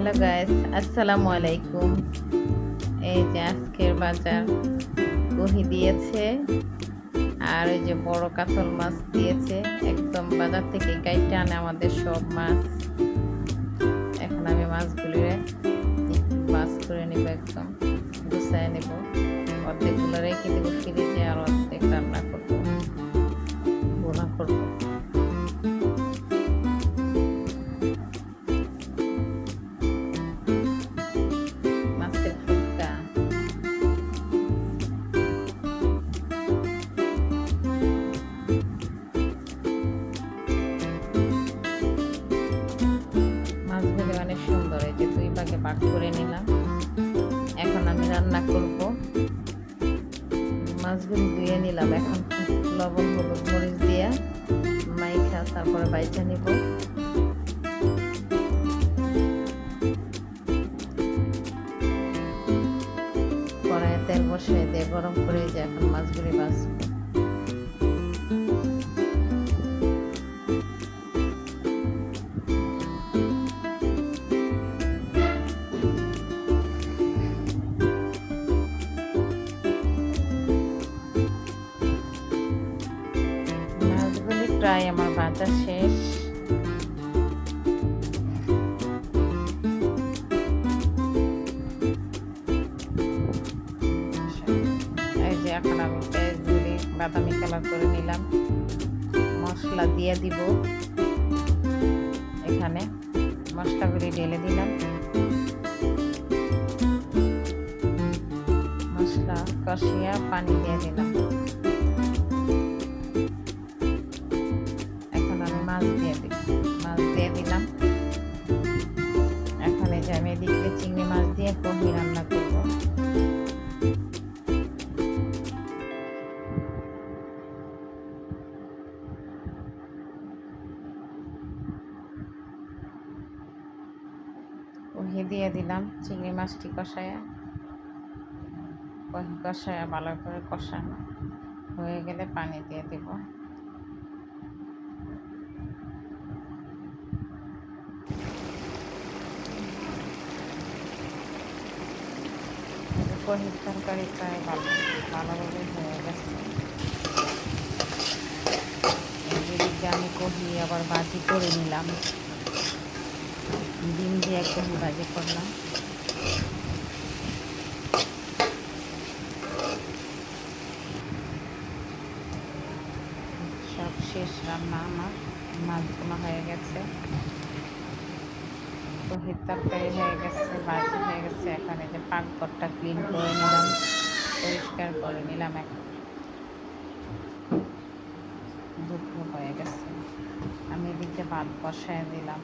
Hello guys, আসসালামু আলাইকুম। এই যে আজকের বাজার কহি দিয়েছে, আর ওই যে বড় কাতল মাছ দিয়েছে। একদম বাজার থেকে কাইটে আনে আমাদের সব মাছ। এখন আমি মাছগুলি বাস করে নিব, একদম গুছায় নেব। অর্ধেকগুলো রেখে দেবো ফ্রিজে, আর অর্ধেক রান্না করবো, ভুনা করবো। মাছের ফুটকা, মাছগুলি অনেক সুন্দর। এই যে দুই ভাগে ভাগ করে নিলাম। এখন আমি রান্না করব। মাছগুলি ধুয়ে নিলাম। এখন লবণ হলুদ মরিচ দিয়ে মাইখা তারপরে বাইচা নিব। কড়াইয়ে তেল বসিয়ে দিয়ে গরম করে যে এখন মাছগুলি ভাজবো। মাছগুলি প্রায় আমার ভাজা শেষ। এই যে এখন আমি পেঁয়াজগুলি বাদামি কালার করে নিলাম। মশলা দিয়ে দিব, এখানে মশলাগুলি ঢেলে দিলাম। মশলা কষিয়া পানি দিয়ে দিলাম। এখন আমি মাছ দিয়ে দিলাম। এখন এই যে আমি এদিকে চিংড়ি মাছ দিয়ে কহি রান্না করব। কহি দিয়ে দিলাম, চিংড়ি মাছটি কষায়া ভালো করে কষানো হয়ে গেলে পানি দিয়ে দেব। কহির তরকারি প্রায় ভালোভাবে হয়ে গেছে। এদিকে আমি কহি আবার ভাজি করে নিলাম। ডিম দিয়ে কহি ভাজি করলাম। সব শেষ রান্না আমার। মাছগুলো হয়ে গেছে, কহির তরকারি হয়ে গেছে, ভাজি হয়ে গেছে। এখন এই যে পাকঘরটা ক্লিন করে নিলাম, পরিষ্কার করে নিলাম। এখন দুপুর হয়ে গেছে, আমি এদিকে ভাত বসায় দিলাম।